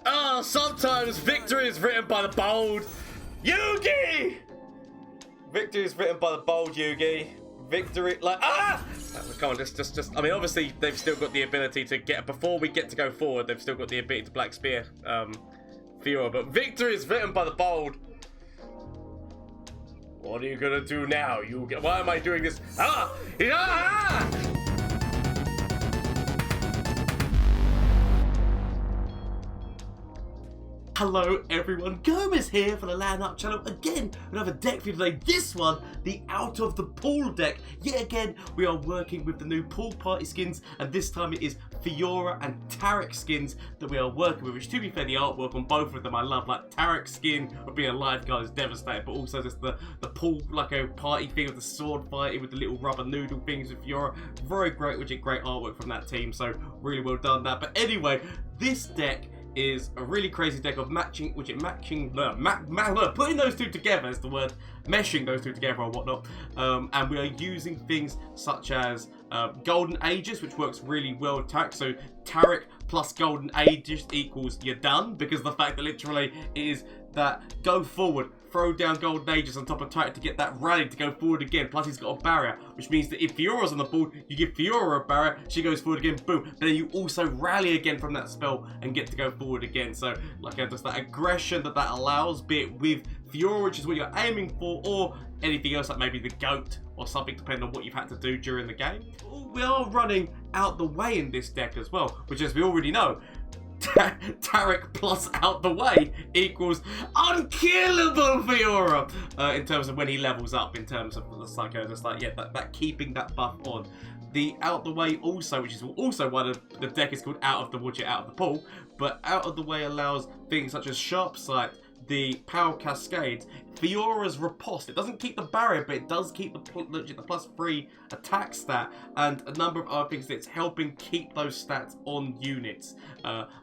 Oh, sometimes victory is written by the bold. Yugi! Victory is written by the bold, Yugi. Victory, like, come on, just, I mean, obviously, they've still got the ability to get, before we get to go forward, they've still got the ability to Black Spear, Fiora, but victory is written by the bold. What are you gonna do now, Yugi? Why am I doing this? Hello everyone, Gomez here for the LAN Up channel. Again, another deck for you today. This one, the Out of the Pool deck. Yet again, we are working with the new Pool Party skins, and this time it is Fiora and Taric skins that we are working with, which to be fair, the artwork on both of them I love. Like Taric's skin of being a lifeguard is devastating, but also just the pool, like a party thing with the sword fighting with the little rubber noodle things with Fiora. Very great, which is great artwork from that team, so really well done that. But anyway, this deck is a really crazy deck of putting those two together is the word, meshing those two together or whatnot, and we are using things such as Golden Aegis, which works really well with Taric. So Taric plus Golden Aegis equals you're done, because the fact that literally it is that go forward, throw down Golden Aegis on top of Taric to get that rally to go forward again, plus he's got a barrier, which means that if Fiora's on the board, you give Fiora a barrier, she goes forward again, boom, but then you also rally again from that spell and get to go forward again. So like just that aggression that allows, be it with Fiora, which is what you're aiming for, or anything else like maybe the goat or something, depending on what you've had to do during the game. We are running Out the Way in this deck as well, which, as we already know, Taric plus Out the Way equals unkillable Fiora, in terms of when he levels up, in terms of that keeping that buff on. The Out the Way also, which is also why the deck is called Out of the Watch It Out of the Pool, but Out of the Way allows things such as Sharp Sight, the Power Cascades, Fiora's Riposte. It doesn't keep the barrier, but it does keep the +3 attack stat, and a number of other things that's helping keep those stats on units.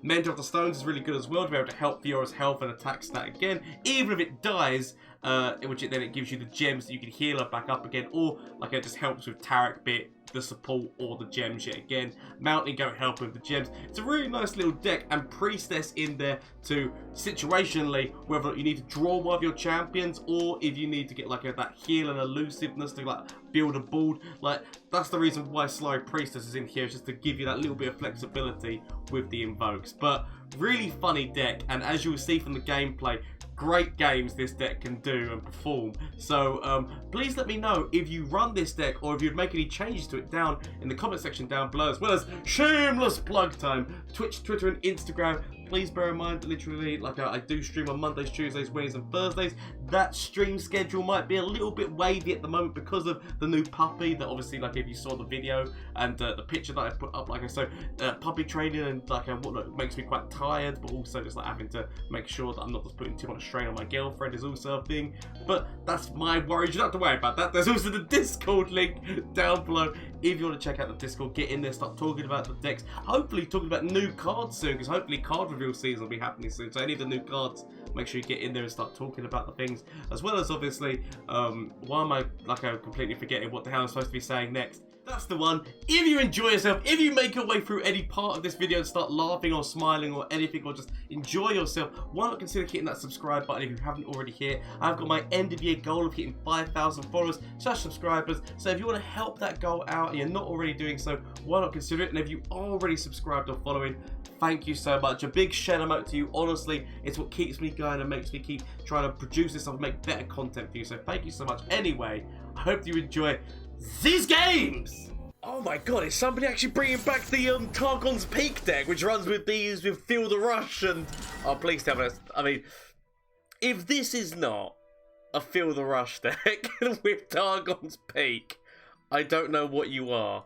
Mentor of the Stones is really good as well to be able to help Fiora's health and attack stat again, even if it dies, then it gives you the gems that you can heal her back up again, or like it just helps with Taric bit, the support, or the gems yet again. Mountain Goat help with the gems. It's a really nice little deck, and Priestess in there to situationally, whether you need to draw one of your champions, or if you need to get like that heal and elusiveness to like build a board. Like that's the reason why Sly Priestess is in here, just to give you that little bit of flexibility with the invokes. But really funny deck, and as you will see from the gameplay, great games this deck can do and perform. So please let me know if you run this deck, or if you'd make any changes to it down in the comment section down below, as well as shameless plug time, Twitch, Twitter and Instagram. Please bear in mind that literally, like I do stream on Mondays, Tuesdays, Wednesdays and Thursdays. That stream schedule might be a little bit wavy at the moment because of the new puppy, that obviously, like if you saw the video and the picture that I put up, like I said, puppy training and like whatnot makes me quite tired, but also just like having to make sure that I'm not just putting too much strain on my girlfriend is also a thing. But that's my worry, you don't have to worry about that. There's also the Discord link down below if you want to check out the Discord. Get in there, start talking about the decks, hopefully talking about new cards soon, because hopefully card reveal season will be happening soon. So any of the new cards, make sure you get in there and start talking about the things, as well as obviously why am I completely forgetting what the hell I'm supposed to be saying next? That's the one. If you enjoy yourself, if you make your way through any part of this video and start laughing or smiling or anything, or just enjoy yourself, why not consider hitting that subscribe button if you haven't already hit. I've got my end of year goal of hitting 5,000 followers / subscribers, so if you want to help that goal out and you're not already doing so, why not consider it? And if you are already subscribed or following, thank you so much. A big shout out to you. Honestly, it's what keeps me going and makes me keep trying to produce this and make better content for you, so thank you so much. Anyway, I hope you enjoy these games! Oh my god, is somebody actually bringing back the Targon's Peak deck, which runs with these, with Feel the Rush and... Oh, please tell me. I mean, if this is not a Feel the Rush deck with Targon's Peak, I don't know what you are.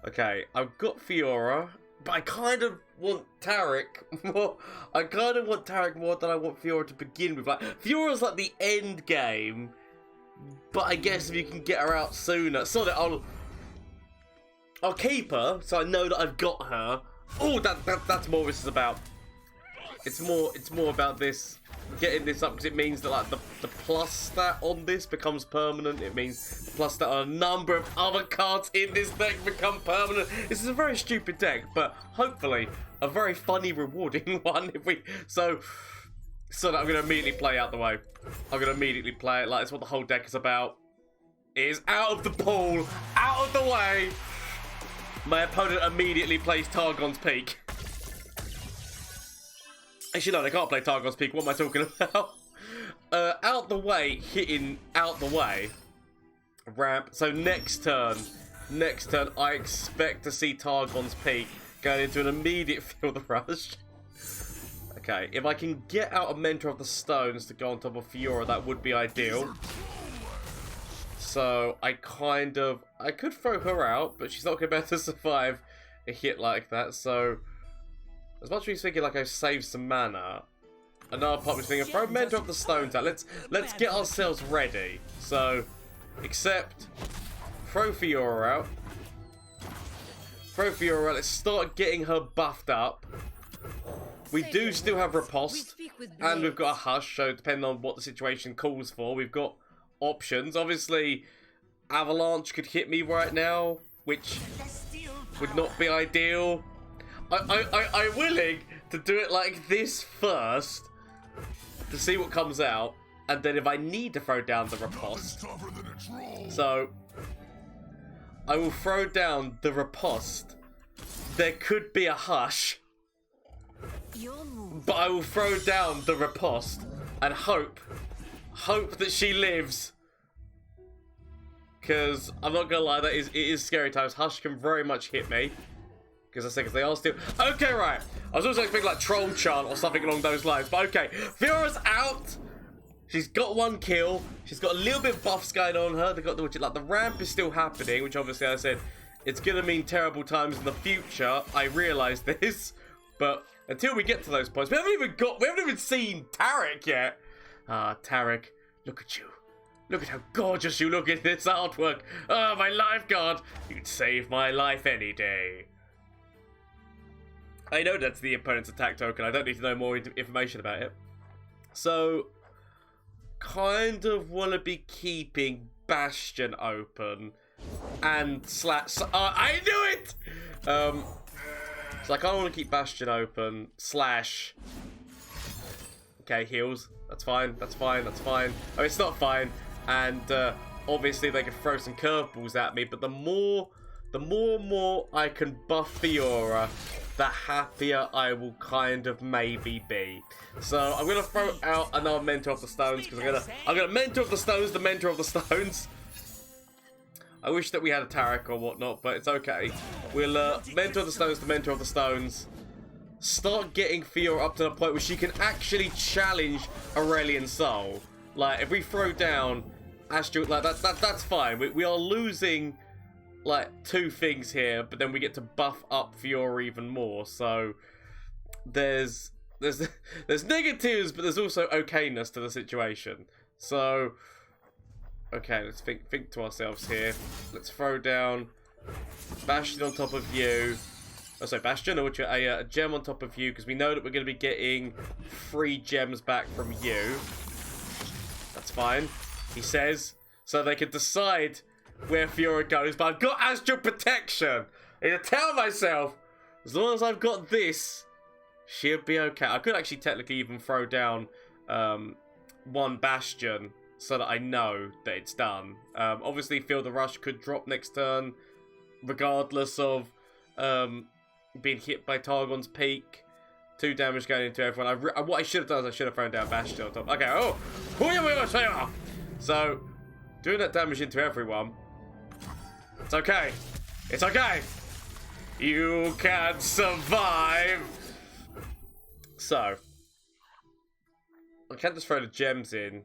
Okay, I've got Fiora, but I kind of want Taric more. I kind of want Taric more than I want Fiora to begin with. Like, Fiora's like the end game, but I guess if you can get her out sooner, so that I'll keep her, so I know that I've got her. Oh, that's more what this is about. It's more about this, getting this up, because it means that like the plus stat on this becomes permanent. It means the plus stat on a number of other cards in this deck become permanent. This is a very stupid deck, but hopefully a very funny, rewarding one. So that I'm gonna immediately play out the way. I'm gonna immediately play it like it's what the whole deck is about. It is out of the pool, out of the way. My opponent immediately plays Targon's Peak. Actually, no, they can't play Targon's Peak. What am I talking about? Out the way, hitting out the way. Ramp. So next turn, I expect to see Targon's Peak going into an immediate field rush. Okay, if I can get out a Mentor of the Stones to go on top of Fiora, that would be ideal. So I could throw her out, but she's not going to be able to survive a hit like that. So as much as he's thinking like I saved some mana, another part was thinking throw Mentor of the Stones out. Let's get ourselves ready. So accept, throw Fiora out. Let's start getting her buffed up. We do still have Riposte, and we've got a Hush, so depending on what the situation calls for, we've got options. Obviously, Avalanche could hit me right now, which would not be ideal. I'm willing to do it like this first, to see what comes out, and then if I need to throw down the Riposte, so I will throw down the Riposte. There could be a Hush, but I will throw down the Riposte and hope that she lives. Because I'm not gonna lie, it is scary times. Hush can very much hit me. Because they are still... Okay, right. I was also expecting like Troll Chant or something along those lines. But okay, Fiora's out. She's got 1 kill. She's got a little bit of buffs going on her. They got the ramp is still happening, which obviously I said it's gonna mean terrible times in the future. I realise this, but until we get to those points, we haven't even seen Taric yet. Ah, Taric, look at you. Look at how gorgeous you look in this artwork. Oh, my lifeguard. You'd save my life any day. I know that's the opponent's attack token. I don't need to know more information about it. So, kind of want to be keeping Bastion open and I knew it! So I kind of want to keep Bastion open / Okay, heals. That's fine. I mean, it's not fine. And obviously they can throw some curveballs at me, but the more I can buff Fiora, the happier I will kind of maybe be. So I'm gonna throw out another Mentor of the Stones, because I'm gonna Mentor of the Stones, the Mentor of the Stones. I wish that we had a Taric or whatnot, but it's okay. We'll Mentor of the Stones, the Mentor of the Stones. Start getting Fiora up to the point where she can actually challenge Aurelian Soul. Like, if we throw down Astral, like that's fine. We are losing like 2 things here, but then we get to buff up Fiora even more. So there's negatives, but there's also okayness to the situation. So okay, let's think to ourselves here. Let's throw down Bastion on top of you. Oh, sorry, Bastion, or a gem on top of you, because we know that we're going to be getting 3 gems back from you. That's fine, he says. So they can decide where Fiora goes, but I've got Astral Protection. I need to tell myself, as long as I've got this, she'll be okay. I could actually technically even throw down 1 Bastion, so that I know that it's done. Obviously, Feel the Rush could drop next turn, regardless of being hit by Targon's Peak. 2 damage going into everyone. What I should have done is I should have thrown down Bastion on top. Okay, so, doing that damage into everyone. It's okay. It's okay. You can survive. So, I can't just throw the gems in.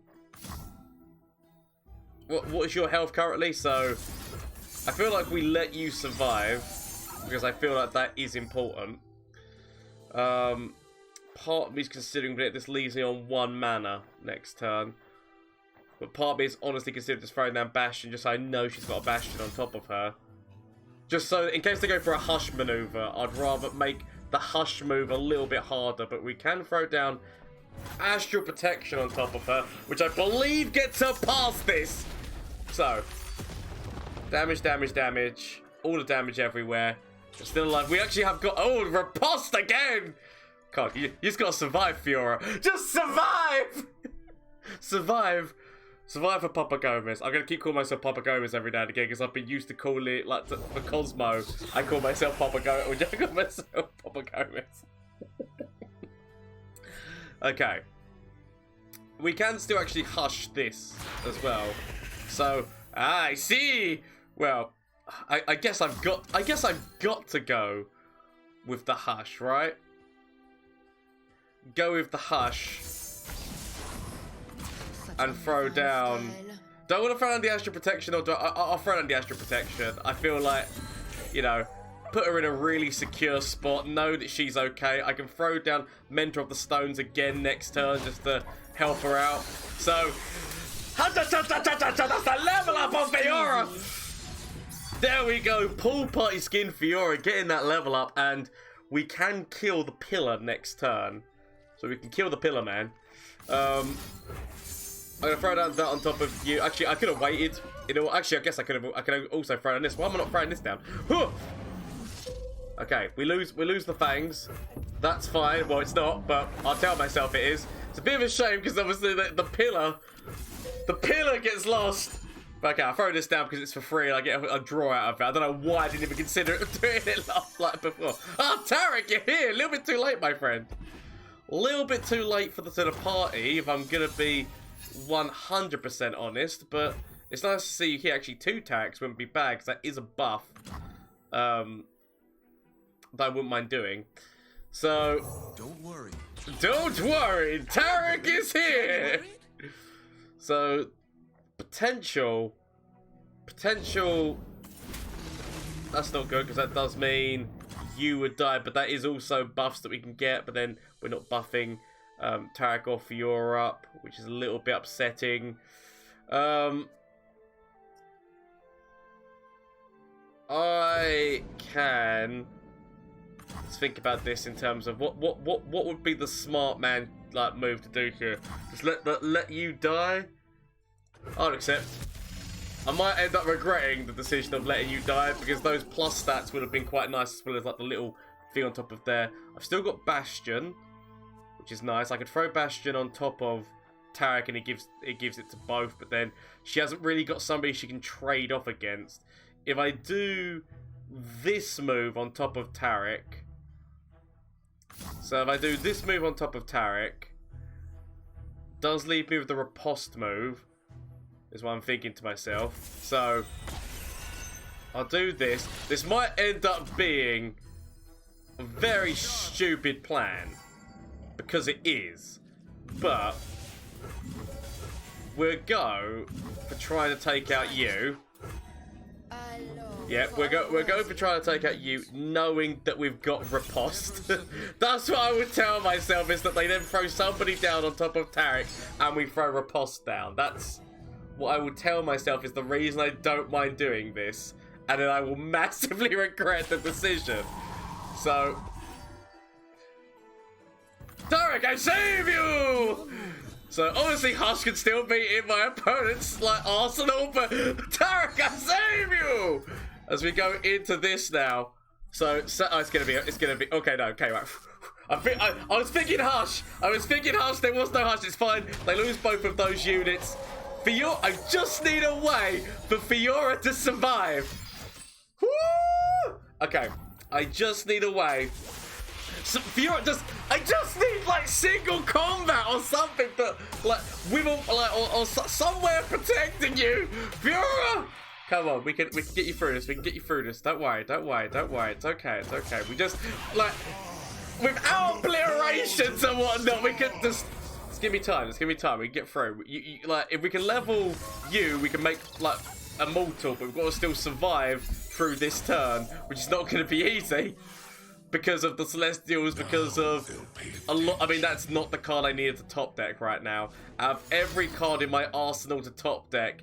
What is your health currently? So, I feel like we let you survive, because I feel like that is important. Part of me is considering that this leaves me on 1 mana next turn. But part of me is honestly considering just throwing down Bastion, just so I know she's got a Bastion on top of her. Just so, in case they go for a Hush maneuver, I'd rather make the Hush move a little bit harder, but we can throw down Astral Protection on top of her, which I believe gets her past this. So, damage, damage, damage. All the damage everywhere. We're still alive. We actually have got... Oh, riposte again! God, you just gotta survive, Fiora. Just survive! Survive. Survive for Papa Gomez. I'm gonna keep calling myself Papa Gomez every now and again because I've been used to calling it, like, for Cosmo, I call myself Papa Gomez. I call myself Papa Gomez. Okay. We can still actually hush this as well. So, I see! Well, I guess I've got to go with the hush, right? Go with the hush. And throw down... Do I want to throw down the Astral Protection, or do I'll throw down the Astral Protection. I feel like, you know, put her in a really secure spot, know that she's okay. I can throw down Mentor of the Stones again next turn just to help her out. So, that's the level up on Fiora! There we go, Pool Party Skin Fiora getting that level up, and we can kill the pillar next turn. So we can kill the pillar, man. I'm gonna throw down that on top of you. Actually, I could have waited. You know, actually, I guess I could have also thrown this. Why am I not throwing this down? Huh! Okay, we lose the fangs. That's fine. Well, it's not, but I'll tell myself it is. It's a bit of a shame because obviously the pillar gets lost. But okay, I'll throw this down because it's for free and I get a draw out of it. I don't know why I didn't even consider doing it like before. Ah, Taric, you're here! A little bit too late, my friend. A little bit too late for the party, if I'm gonna be 100% honest, but it's nice to see you here. Actually, 2 Tarics wouldn't be bad because that is a buff that I wouldn't mind doing. So, don't worry, Taric is here. So, potential. That's not good because that does mean you would die, but that is also buffs that we can get. But then we're not buffing Taric or Fiora up, which is a little bit upsetting. I can let's think about this in terms of what would be the smart man like move to do here. Just let you die. I'll accept. I might end up regretting the decision of letting you die because those plus stats would have been quite nice, as well as like the little thing on top of there. I've still got Bastion, which is nice. I could throw Bastion on top of Taric and it gives it to both, but then she hasn't really got somebody she can trade off against. If I do this move on top of Taric, so if I do this move on top of Taric, does leave me with the riposte move, is what I'm thinking to myself. So I'll do this. This might end up being a very stupid plan, because it is, but we'll go for trying to take out you. Yeah, we're going for trying to take out you, knowing that we've got riposte. That's what I would tell myself, is that they then throw somebody down on top of Taric and we throw riposte down. That's what I would tell myself is the reason I don't mind doing this, and then I will massively regret the decision. So, Taric, I save you! So obviously Hush can still be in my opponent's like arsenal, but Taric, I save you! As we go into this now. So oh, it's gonna be okay. No, okay, right. I was thinking Hush. There was no Hush. It's fine. They lose both of those units. Fiora, I just need a way for Fiora to survive. Woo! Okay, I just need a way. So Fiora I just need like single combat or something that like with or somewhere protecting you, Fiora. Come on, we can get you through this. We can get you through this. Don't worry. It's okay. We just like without obliterations and whatnot. We can just give me time. We can get through. You like if we can level you, we can make like immortal, but we've got to still survive through this turn, which is not going to be easy. Because of the Celestials, because of a lot. I mean, that's not the card I needed to top deck right now. Out of every card in my arsenal to top deck,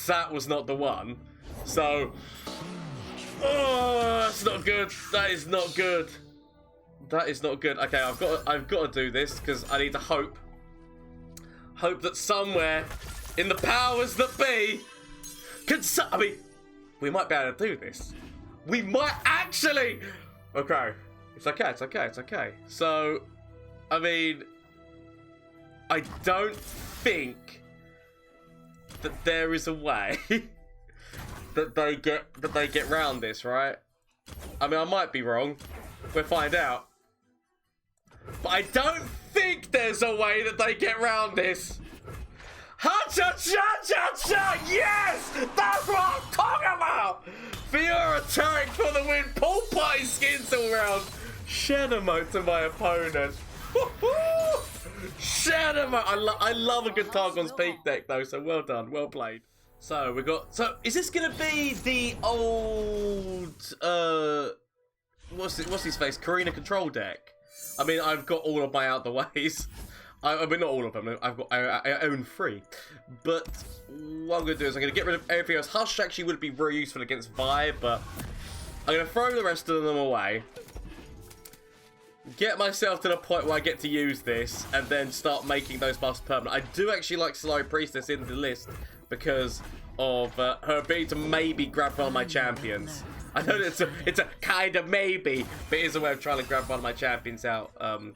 that was not the one. So, oh, that's not good. That is not good. That is not good. Okay, I've got to do this because I need to hope that somewhere in the powers that be I mean, we might be able to do this. We might actually. Okay, it's okay. It's okay. It's okay. So, I mean, I don't think that there is a way that they get round this, right? I mean, I might be wrong. We'll find out. But I don't think there's a way that they get round this. Ha-cha-cha-cha-cha! Yes! That's what I'm talking about! Fiora and Taric for the win. Pool party skins all round. Shadow mode to my opponent. Shadow mode. I love a good Targon's Peak deck though, so well done. Well played. So we got. So is this gonna be the old what's his face? Corina Control deck? I mean, I've got all of my out the ways. I mean, not all of them. I own 3. But what I'm going to do is I'm going to get rid of everything else. Hush actually would be very useful against Vibe, but I'm going to throw the rest of them away. Get myself to the point where I get to use this, and then start making those buffs permanent. I do actually like Slow Priestess in the list because of her ability to maybe grab one of my champions. I know it's a kind of maybe, but it is a way of trying to grab one of my champions out. Kind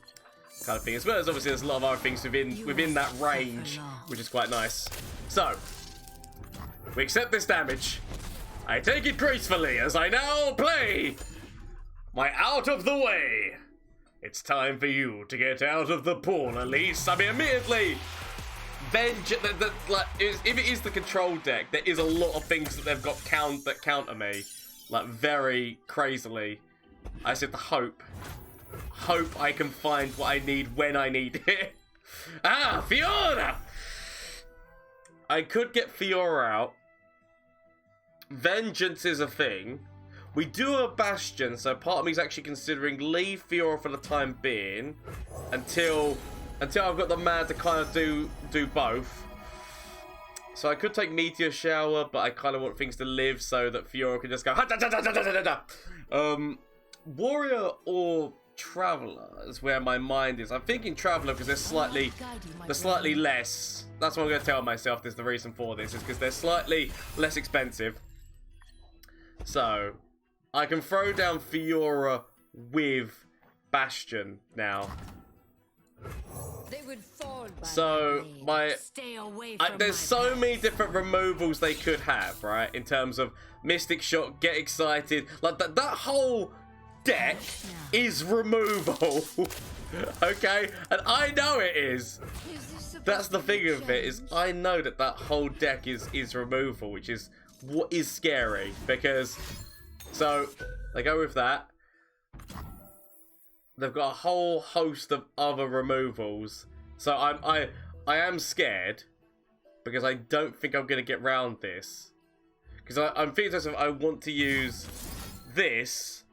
of thing, as well as obviously there's a lot of other things within that range, which is quite nice. So we accept this damage. I take it gracefully as I now play my out of the way. It's time for you to get out of the pool, Elise. I mean, immediately. Like, if it is the control deck, there is a lot of things that they've got that counter me, like very crazily. I said the hope I can find what I need when I need it. Ah, Fiora! I could get Fiora out. Vengeance is a thing. We do a Bastion, so part of me is actually considering leave Fiora for the time being until I've got the man to kind of do both. So I could take Meteor Shower, but I kind of want things to live so that Fiora can just go. Warrior or Traveller is where my mind is. I'm thinking Traveller because they're slightly less. That's what I'm going to tell myself is the reason for this, is because they're slightly less expensive. So I can throw down Fiora with Bastion now. So there's so many different removals they could have, right? In terms of Mystic Shot, Get Excited, like that whole deck is removable. Okay, and I know it is. That's the thing of it, is I know that whole deck is removal, which is what is scary, because so they go with that. They've got a whole host of other removals, so I am scared because I don't think I'm gonna get round this, because I'm thinking to myself I want to use this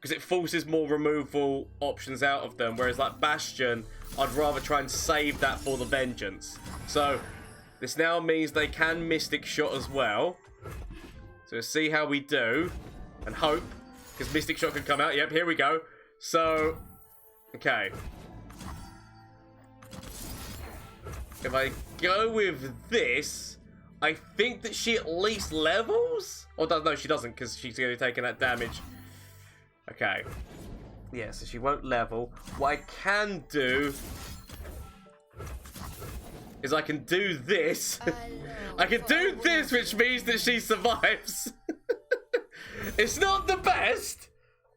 because it forces more removal options out of them, whereas like Bastion, I'd rather try and save that for the Vengeance. So this now means they can Mystic Shot as well. So let's see how we do and hope, because Mystic Shot can come out. Yep, here we go. So, okay. If I go with this, I think that she at least levels? Or no, she doesn't, because she's going to be taking that damage. Okay. Yeah, so she won't level. What I can do is I can do this. I can do this, which means that she survives. It's not the best,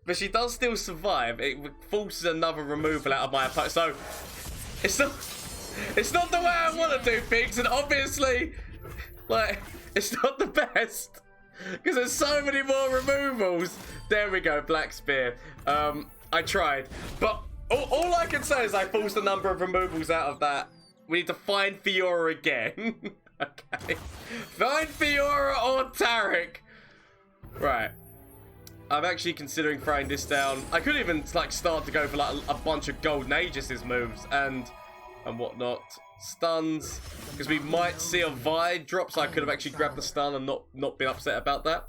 but she does still survive. It forces another removal out of my opponent. So it's not the way I want to do things, and obviously, like, it's not the best because there's so many more removals. There we go, Black Spear. I tried, but all I can say is I forced a number of removals out of that. We need to find Fiora again. Okay, find Fiora or Taric. Right. I'm actually considering throwing this down. I could even like start to go for like a bunch of Golden Aegis moves and whatnot. Stuns, because we might see a Vide drop, so I could have actually grabbed the stun and not been upset about that.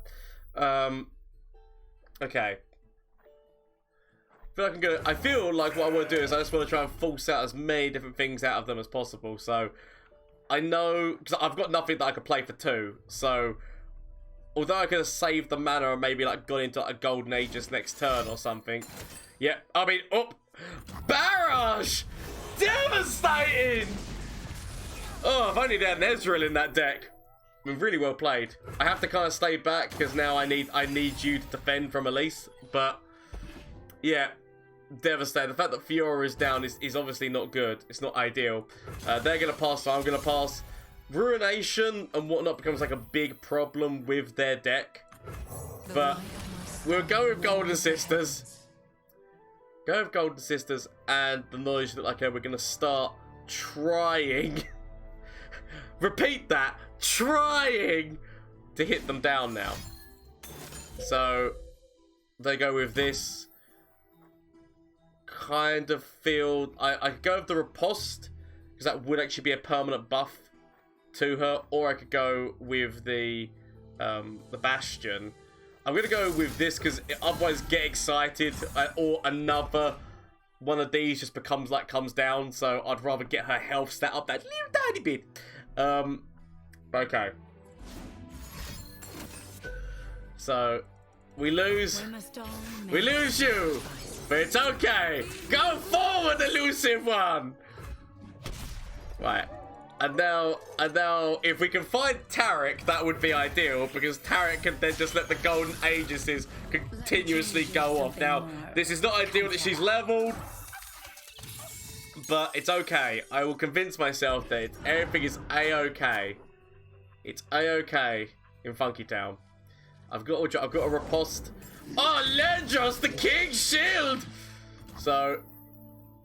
Okay. I feel like what I want to do is I just want to try and force out as many different things out of them as possible. So I know, because I've got nothing that I could play for 2. So although I could have saved the mana and maybe like gone into a Golden Aegis next turn or something. Yeah, I mean, Barrage! Devastating! Oh, if only they had an Ezreal in that deck. I mean, really well played. I have to kind of stay back because now I need you to defend from Elise. But yeah, devastating. The fact that Fiora is down is obviously not good. It's not ideal. They're going to pass, so I'm going to pass. Ruination and whatnot becomes like a big problem with their deck. But we'll go with Golden Sisters. Go with Golden Sisters and the knowledge that like, we're going to start trying. Repeat that. Trying to hit them down now. So they go with this. Kind of feel I could go with the Riposte because that would actually be a permanent buff to her, or I could go with the Bastion. I'm gonna go with this because otherwise get excited or another one of these just comes down. So I'd rather get her health stat up that little tiny bit. Okay. So we lose you, but it's okay. Go forward, elusive one. Right. And now, if we can find Taric, that would be ideal, because Taric can then just let the Golden Aegises continuously go off. Now, this is not ideal that she's leveled, but it's okay. I will convince myself that everything is A-okay. It's A-okay in Funky Town. I've got a Riposte. Oh, Lendros, the King's Shield! So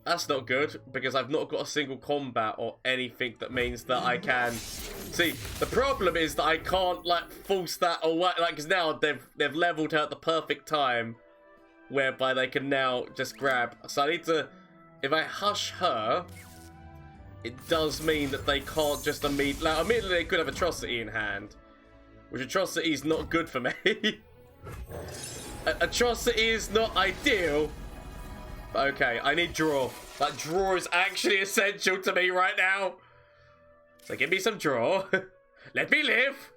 that's not good, because I've not got a single combat or anything that means that I can... See, the problem is that I can't, like, force that away, like, because now they've leveled her at the perfect time, whereby they can now just grab. So I need to... If I hush her, it does mean that they can't just immediately... Like, immediately they could have Atrocity in hand, which Atrocity is not good for me. Atrocity is not ideal. Okay, I need draw. That draw is actually essential to me right now. So give me some draw. Let me live.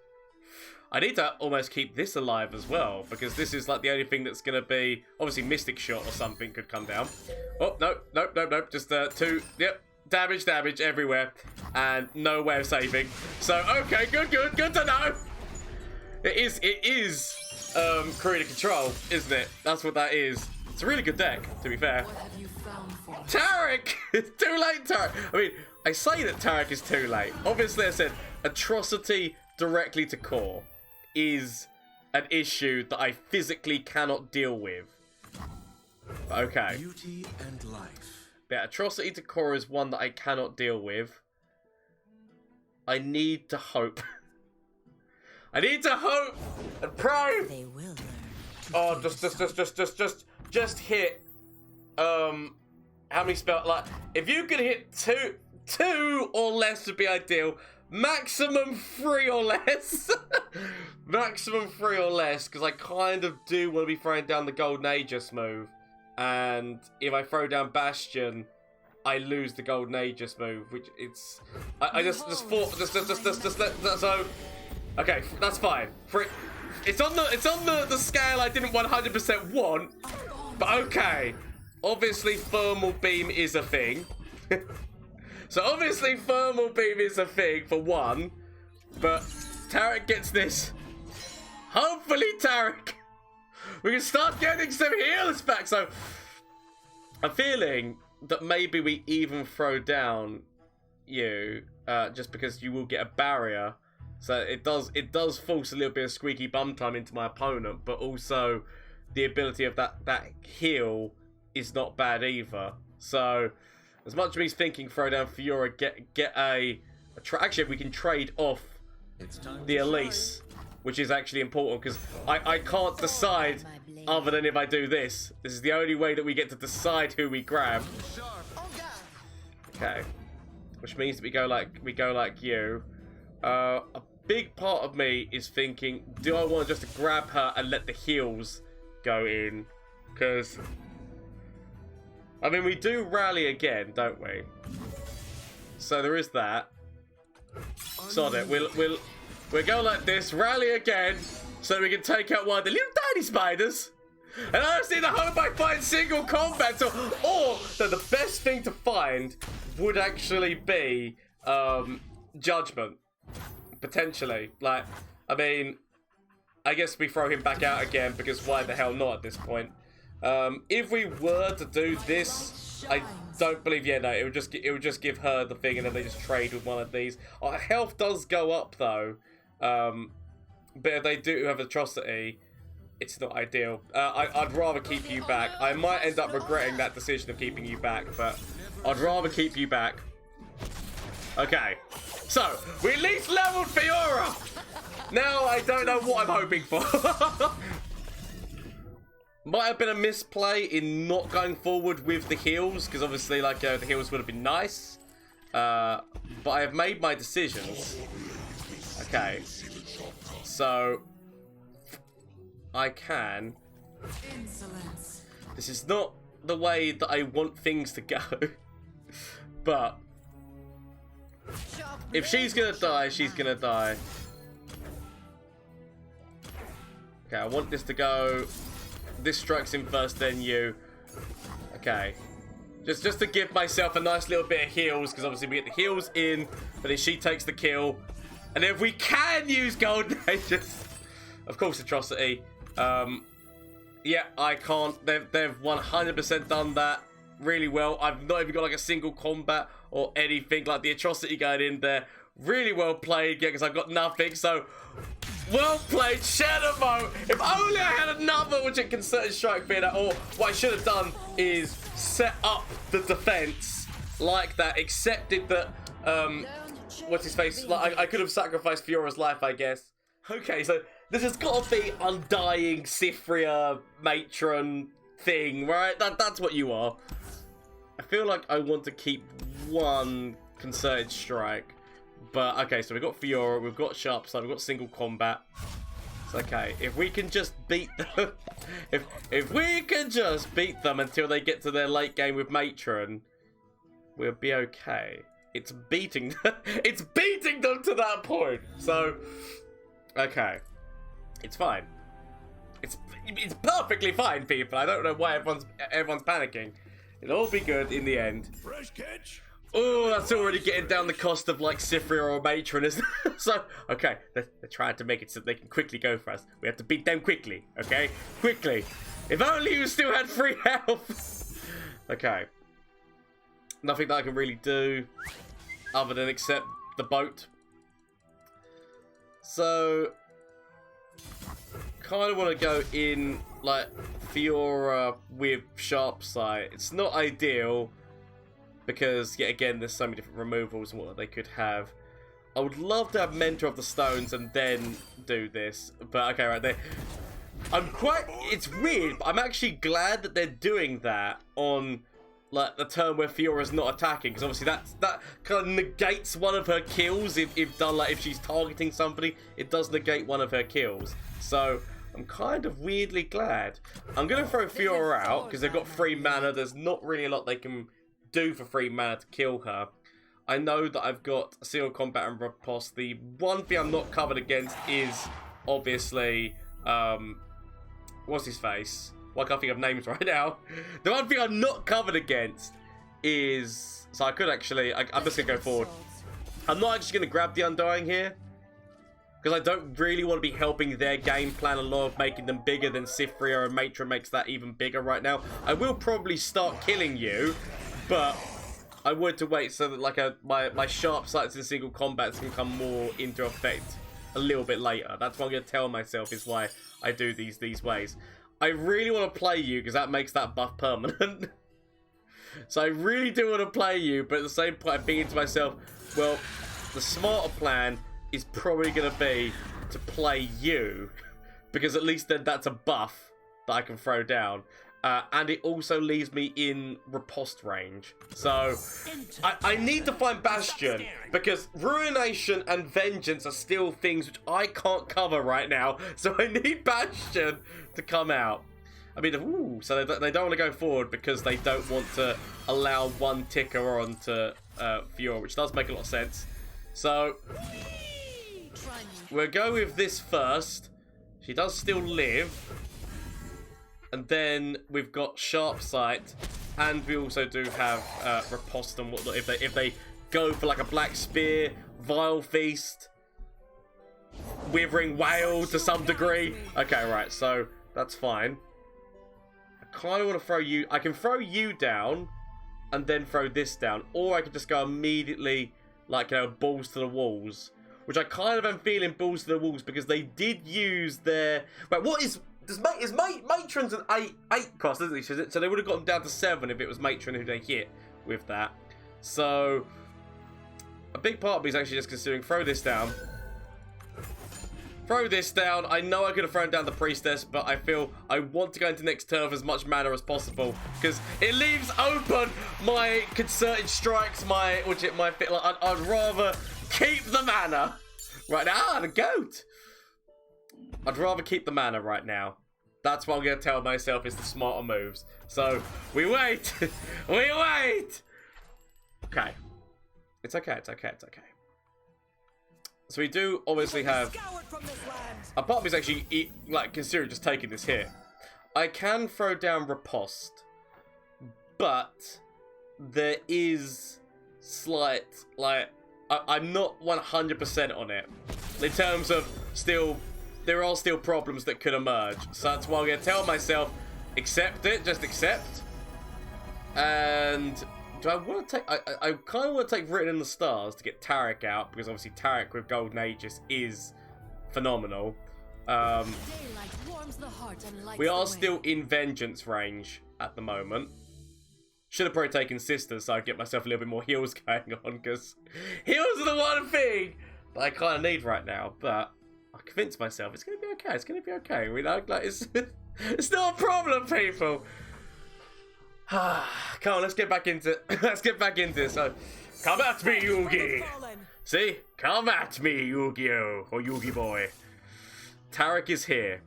I need to almost keep this alive as well, because this is like the only thing that's going to be... Obviously, Mystic Shot or something could come down. Oh, nope. Just 2. Yep. Damage everywhere. And no way of saving. So, okay, good to know. It is Corina Control, isn't it? That's what that is. It's a really good deck, to be fair. Taric! It's too late, Taric! I mean, I say that Taric is too late. Obviously, I said Atrocity directly to core is an issue that I physically cannot deal with. Okay. Beauty and life. Yeah, Atrocity to core is one that I cannot deal with. I need to hope. I need to hope and pray. They will learn. Oh, just hit. How many spells? Like, if you could hit two or less would be ideal. Maximum 3 or less. Maximum 3 or less, because I kind of do want to be throwing down the Golden Aegis move. And if I throw down Bastion, I lose the Golden Aegis move, which it's. I just thought let so. Okay, that's fine. It's on the scale I didn't 100% want, but okay. Obviously, Thermal Beam is a thing. So obviously, Thermal Beam is a thing for one, but Taric gets this. Hopefully, Taric, we can start getting some heals back. So I'm feeling that maybe we even throw down you, just because you will get a barrier. So it does force a little bit of squeaky bum time into my opponent, but also the ability of that heal is not bad either. So as much as he's thinking throw down Fiora, get actually we can trade off the Elise, which is actually important because I can't decide other than if I do this. This is the only way that we get to decide who we grab. Okay, which means that we go like you. A big part of me is thinking, do I want just to grab her and let the heals go in? Because I mean, we do rally again, don't we? So there is that. Sod it. We'll go like this, rally again, so we can take out one of the little tiny spiders. And honestly, I hope I find single combat. Or the best thing to find would actually be Judgment. Potentially. Like, I mean, I guess we throw him back out again, because why the hell not at this point? If we were to do this, I don't believe, yeah, no, it would just give her the thing, and then they just trade with one of these. Our health does go up though, but if they do have atrocity, it's not ideal. I'd rather keep you back. I might end up regretting that decision of keeping you back, but I'd rather keep you back. Okay, so we at least leveled Fiora. Now I don't know what I'm hoping for. Might have been a misplay in not going forward with the heals, because obviously, like, the heals would have been nice. But I have made my decisions. Okay. So, I can. This is not the way that I want things to go. But, if she's gonna die, she's gonna die. Okay, I want this to go. This strikes him first, then you. Okay. Just to give myself a nice little bit of heals, because obviously we get the heals in, but then she takes the kill. And if we can use Golden Ages, of course, atrocity. Yeah, I can't. They've 100% done that really well. I've not even got like a single combat or anything. Like the atrocity going in there. Really well played, yeah, because I've got nothing. So, well played, Shadow Vote. If only I had another which it concerted strike being that, or what I should have done is set up the defense like that, accepted that, what's his face? Like, I could have sacrificed Fiora's life, I guess. Okay, so this has got to be Undying Cithria matron thing, right? That's what you are. I feel like I want to keep one concerted strike. But, okay, so we've got Fiora, we've got Sharp Side, we've got single combat. It's okay. If we can just beat them... if we can just beat them until they get to their late game with Matron, we'll be okay. It's beating them. It's beating them to that point. So, okay. It's fine. It's perfectly fine, people. I don't know why everyone's panicking. It'll all be good in the end. Fresh catch. Oh, that's already getting down the cost of, like, Cithria or Matron, isn't it? So, okay, they're trying to make it so they can quickly go for us. We have to beat them quickly, okay? Quickly. If only you still had free health. Okay. Nothing that I can really do other than accept the boat. So, kind of want to go in, like, Fiora with Sharp Sight. It's not ideal. Because, yet again, there's so many different removals and what they could have. I would love to have Mentor of the Stones and then do this. But, okay, right there. It's weird, but I'm actually glad that they're doing that on, like, the turn where Fiora's not attacking. Because, obviously, that kind of negates one of her kills. If she's targeting somebody, it does negate one of her kills. So, I'm kind of weirdly glad. I'm going to throw Fiora out, because they've got free mana. There's not really a lot they can do for free mana to kill her. I know that I've got a single combat and riposte. The one thing I'm not covered against is obviously what's his face? Well, I can't think of names right now. The one thing I'm not covered against is, so I could actually, I'm just gonna go forward. I'm not actually gonna grab the Undying here, because I don't really want to be helping their game plan a lot of making them bigger than Cithria, and Matron makes that even bigger right now. I will probably start killing you, but I would to wait so that like my sharp sights and single combats can come more into effect a little bit later. That's what I'm going to tell myself is why I do these ways. I really want to play you because that makes that buff permanent. So I really do want to play you, but at the same point I'm thinking to myself, well, the smarter plan is probably going to be to play you, because at least then that's a buff that I can throw down. And it also leaves me in riposte range. So, I need to find Bastion, because Ruination and Vengeance are still things which I can't cover right now. So I need Bastion to come out. I mean, ooh, so they don't want to go forward because they don't want to allow one ticker on to Fiora, which does make a lot of sense. So we'll go with this first. She does still live. And then we've got Sharp Sight. And we also do have Riposte and whatnot. If they go for like a Black Spear, Vile Feast, Withering Wail to some degree. Okay, right, so that's fine. I kind of want to throw you... I can throw you down and then throw this down. Or I could just go immediately, like, you know, balls to the walls. Which I kind of am feeling balls to the walls because they did use their... Wait, what is... Matron's an 8 cost, isn't he? So they would have gotten down to 7 if it was Matron who they hit with that. So a big part of me is actually just considering throw this down. Throw this down. I know I could have thrown down the Priestess, but I feel I want to go into next turn with as much mana as possible because it leaves open my concerted strikes, I'd rather keep the mana right now. The goat. I'd rather keep the mana right now. That's what I'm going to tell myself is the smarter moves. So, we wait. We wait. Okay. It's okay, it's okay, it's okay. So we do obviously have... A part of me is actually, considering just taking this here. I can throw down Riposte. But there is slight, I'm not 100% on it. In terms of still... There are still problems that could emerge. So that's why I'm going to tell myself, accept it, just accept. And do I want to take... I kind of want to take Written in the Stars to get Taric out, because obviously Taric with Golden Aegis is phenomenal. We are still in Vengeance range at the moment. Should have probably taken Sisters so I get myself a little bit more heals going on, because heals are the one thing that I kind of need right now, but... I convinced myself it's gonna be okay. It's gonna be okay. We know, like it's not a problem, people. Come on, let's get back into this. So, come at me, Yugi. See, come at me, Yu-Gi-Oh or Yugi boy. Taric is here.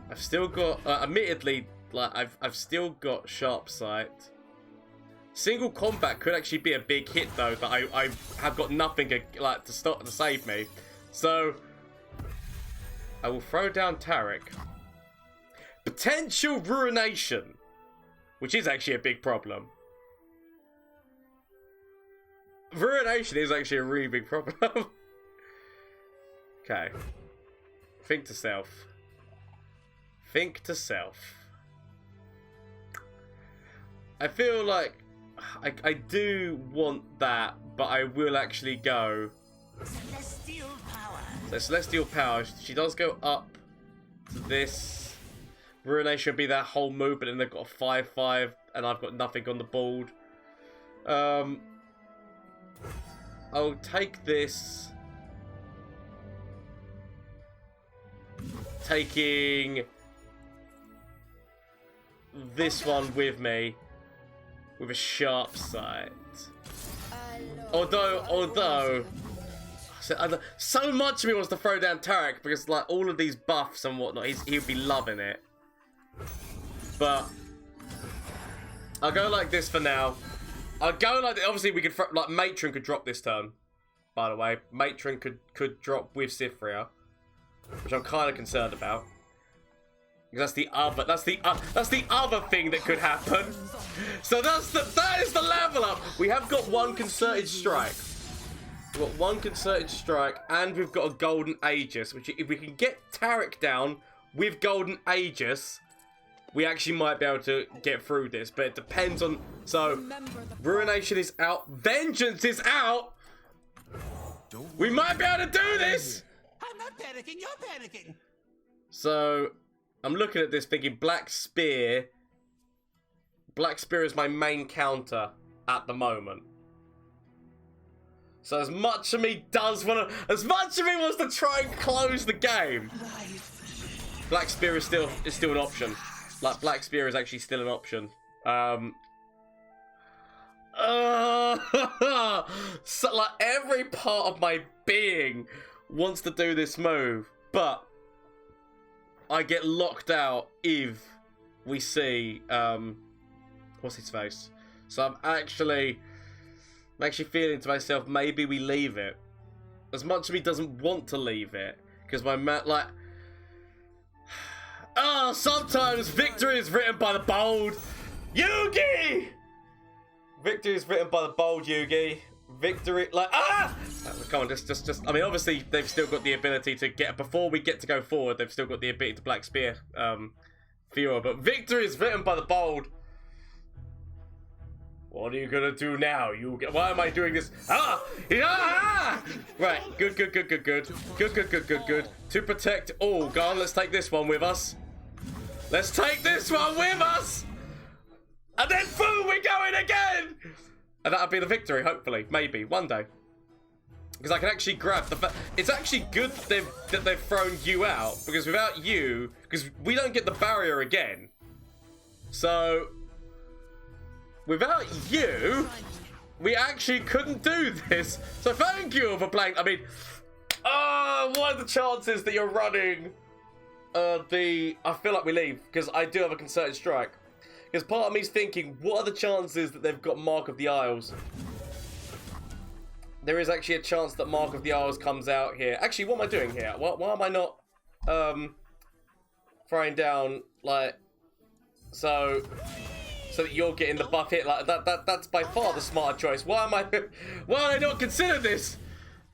I've still got, admittedly, I've still got Sharp Sight. Single combat could actually be a big hit though, but I have got nothing to save me. So, I will throw down Taric. Potential Ruination, which is actually a big problem. Ruination is actually a really big problem. Okay. Think to self. Think to self. I feel like I do want that, but I will actually go... Celestial Power. So Celestial Power, she does go up to this. Ruination would be that whole move, but then they've got a 5/5, and I've got nothing on the board. I'll take this. Taking this one with me, with a Sharp Sight. Although. So much of me wants to throw down Taric because like all of these buffs and whatnot, he'd be loving it. But I'll go like this for now. I'll go like obviously we could like Matron could drop this turn. By the way, Matron could drop with Cithria, which I'm kind of concerned about because that's the other thing that could happen. So that is the level up. We have got one concerted strike. We've got one concerted strike, and we've got a Golden Aegis, which if we can get Taric down with Golden Aegis, we actually might be able to get through this, but it depends on... So, Ruination is out, Vengeance is out! We might be able to do this! I'm not panicking, you're panicking! So, I'm looking at this thinking Black Spear. Black Spear is my main counter at the moment. So as much of me wants to try and close the game. Black Spear is still an option. Like Black Spear is actually still an option. So like every part of my being wants to do this move, but I get locked out if we see what's his face. So I'm actually feeling to myself, maybe we leave it. As much as he doesn't want to leave it, because my man, like, sometimes victory is written by the bold. Yugi! Victory is written by the bold, Yugi. Victory, like, come on, just, I mean, obviously, they've still got the ability to get, before we get to go forward, they've still got the ability to Black Spear, Fiora, but victory is written by the bold. What are you gonna do now? Why am I doing this? Right, good. To protect all, go on, let's take this one with us. Let's take this one with us! And then boom, we're going again! And that'll be the victory, hopefully. Maybe, one day. Because I can actually grab the fact... It's actually good that they've thrown you out. Because without you... Because we don't get the barrier again. So... Without you... We actually couldn't do this. So thank you for playing... I mean... what are the chances that you're running... I feel like we leave. Because I do have a concerted strike. Because part of me's thinking, what are the chances that they've got Mark of the Isles? There is actually a chance that Mark of the Isles comes out here. Actually, what am I doing here? Why am I not throwing down, like, so that you're getting the buff hit? Like, that's by far the smarter choice. Why did I not consider this?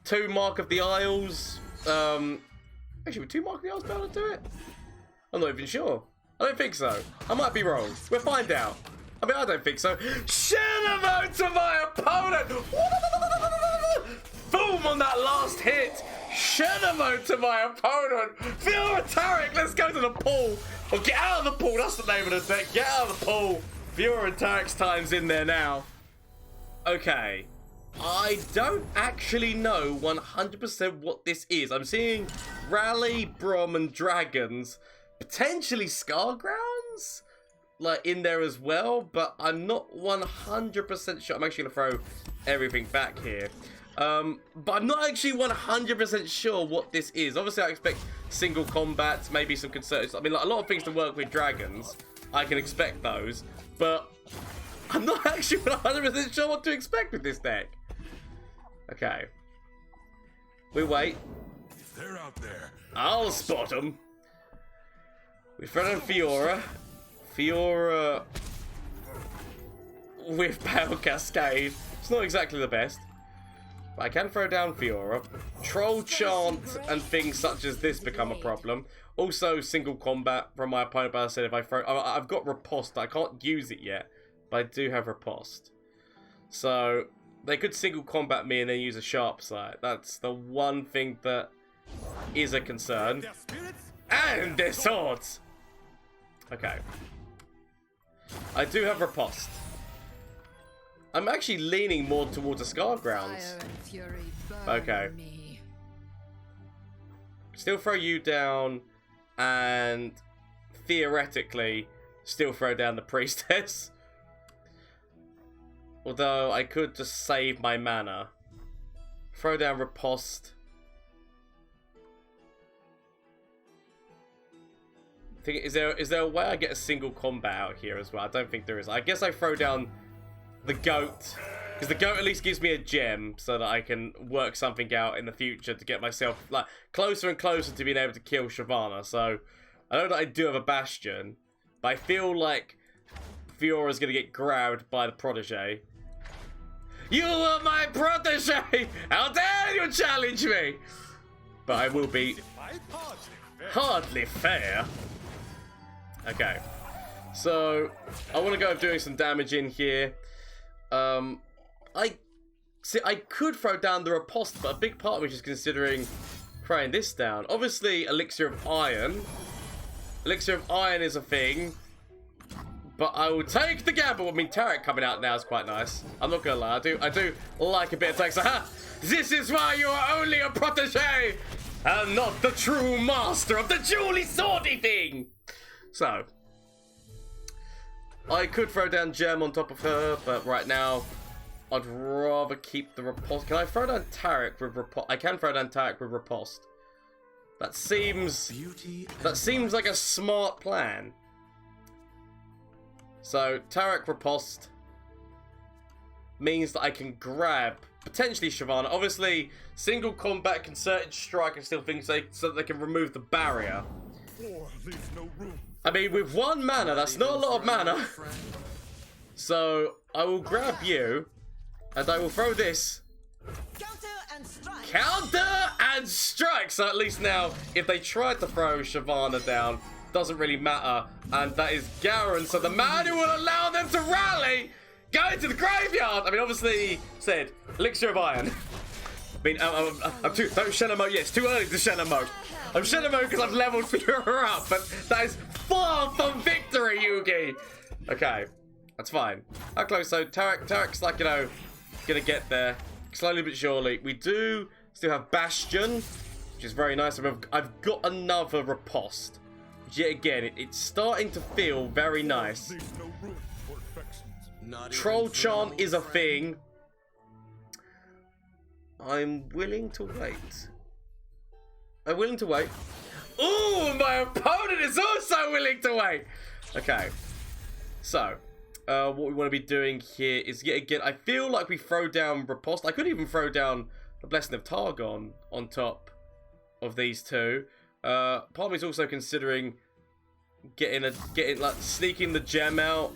2 Mark of the Isles. Actually, would 2 Mark of the Isles be able to do it? I'm not even sure. I don't think so. I might be wrong. We'll find out. I mean, I don't think so. Shurima to my opponent! Boom on that last hit! Shurima to my opponent! Fiora and Taric, let's go to the pool! Or get out of the pool, that's the name of the deck. Get out of the pool! Fiora and Taric's time's in there now. Okay. I don't actually know 100% what this is. I'm seeing Rally, Braum, and Dragons. Potentially Scargrounds, like, in there as well, but I'm not 100% sure. I'm actually gonna throw everything back here, but I'm not actually 100% sure what this is. Obviously, I expect single combats, maybe some concerted. I mean, like, a lot of things to work with dragons. I can expect those, but I'm not actually 100% sure what to expect with this deck. Okay, we wait. If they're out there, I'll spot them. We throw down Fiora. Fiora with Power Cascade. It's not exactly the best. But I can throw down Fiora. Troll Chant and things such as this become a problem. Also, single combat from my opponent. But I said if I throw... I've got Riposte. I can't use it yet. But I do have Riposte. So, they could single combat me and then use a Sharp Sight. That's the one thing that is a concern. And their swords! Okay. I do have Riposte. I'm actually leaning more towards a Scargrounds. Okay. Still throw you down, and theoretically, still throw down the Priestess. Although, I could just save my mana. Throw down Riposte. Is there a way I get a single combat out here as well? I don't think there is. I guess I throw down the goat, because the goat at least gives me a gem so that I can work something out in the future to get myself like closer and closer to being able to kill Shyvana. So I know that I do have a Bastion, but I feel like Fiora's gonna get grabbed by the protege. You are my protege! How dare you challenge me! But I will be hardly fair. Okay, so I want to go doing some damage in here. I could throw down the Riposte, but a big part of me is just considering throwing this down. Obviously, Elixir of Iron. Elixir of Iron is a thing, but I will take the gamble. I mean, Taric coming out now is quite nice. I'm not gonna lie, I do like a bit of text. Aha! This is why you are only a protege and not the true master of the Julie Swordy thing. So, I could throw down Gem on top of her, but right now, I'd rather keep the Riposte. Can I throw down Taric with Riposte? I can throw down Taric with Riposte. That seems like a smart plan. So Taric riposte means that I can grab potentially Shyvana. Obviously, single combat, concerted strike, and still things so that they can remove the barrier. I mean, with 1 mana, that's not a lot of mana. So I will grab you, and I will throw this. Counter and strike! So at least now, if they tried to throw Shyvana down, doesn't really matter. And that is Garen, so the man who will allow them to rally, go into the graveyard! I mean, obviously said, Elixir of Iron. I mean, I'm too, don't Shen emote yet, it's too early to Shen emote. I'm Shen emote because I've leveled Fiora up, but that is far from victory, Yugi! Okay, that's fine. How close? So Taric's like, you know, gonna get there. Slowly but surely. We do still have Bastion, which is very nice. I've got another riposte. Yet again, it's starting to feel very nice. Troll Charm is a thing. I'm willing to wait. I'm willing to wait. Ooh, my opponent is also willing to wait. Okay. So, what we want to be doing here is, yet again, I feel like we throw down riposte. I could even throw down the Blessing of Targon on top of these two. Part of me is also considering sneaking the gem out.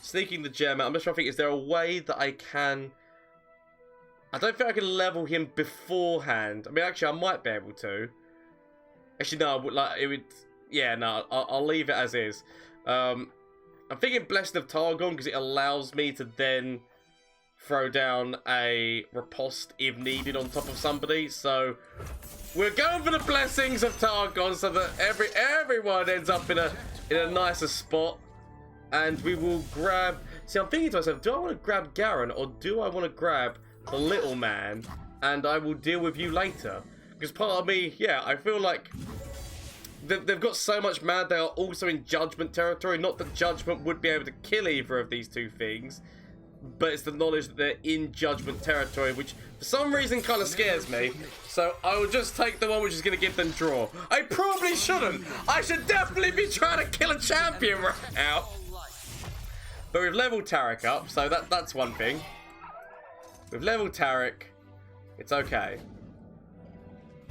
Sneaking the gem out. I'm just trying to think, is there a way that I can... I don't think I can level him beforehand. I mean, actually, I might be able to. Actually, no, it would... Yeah, no, I'll leave it as is. I'm thinking Blessing of Targon because it allows me to then throw down a riposte if needed on top of somebody. So we're going for the Blessings of Targon so that everyone ends up in a nicer spot. And we will grab... See, I'm thinking to myself, do I want to grab Garen or do I want to grab the little man and I will deal with you later? Because part of me, yeah, I feel like they've got so much mana. They are also in Judgment territory. Not that Judgment would be able to kill either of these two things, but it's the knowledge that they're in Judgment territory, which for some reason kind of scares me. So I will just take the one which is going to give them draw. I probably shouldn't. I should definitely be trying to kill a champion right now. But we've leveled Taric up, so that's one thing. We've leveled Taric. It's okay.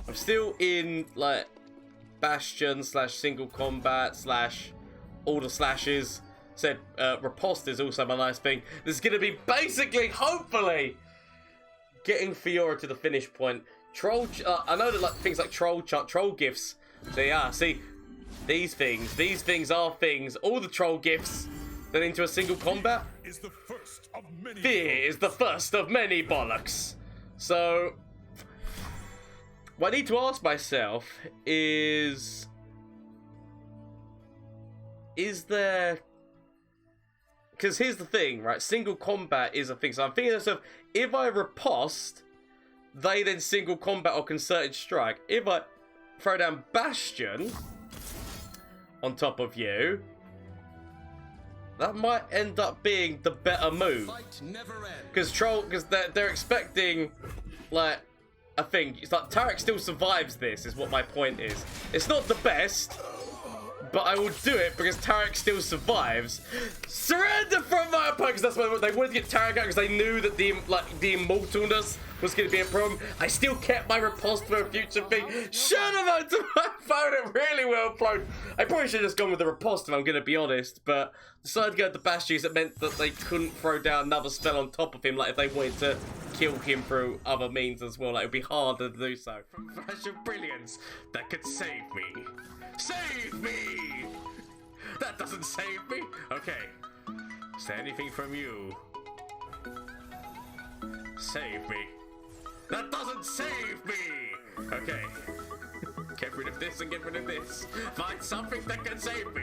I'm still in, like, Bastion / single combat / all the slashes. Said riposte is also my nice thing. This is going to be basically, hopefully, getting Fiora to the finish point. Troll, I know that like things like troll gifts. So yeah, see, these things are things. All the troll gifts then into a single combat. Fear is the first of many bollocks. So what I need to ask myself is there... Because here's the thing, right? Single combat is a thing. So I'm thinking to myself, if I riposte, they then single combat or concerted strike. If I throw down Bastion on top of you, that might end up being the better move. Because they're expecting, like, a thing. It's like Taric still survives this, is what my point is. It's not the best, but I will do it because Taric still survives. Surrender from my opponent, because that's why they wanted to get Taric out, because they knew that the immortalness was going to be a problem. I still kept my riposte for a future thing. Should have to my opponent, really well played. I probably should have just gone with the riposte if I'm going to be honest, but decided to go with the Bastions. It meant that they couldn't throw down another spell on top of him, like if they wanted to kill him through other means as well. Like, it would be harder to do so. From Flash of Brilliance that could save me. Save me! That doesn't save me. Okay. Is there anything from you? Save me. That doesn't save me! Okay. Get rid of this and get rid of this. Find something that can save me.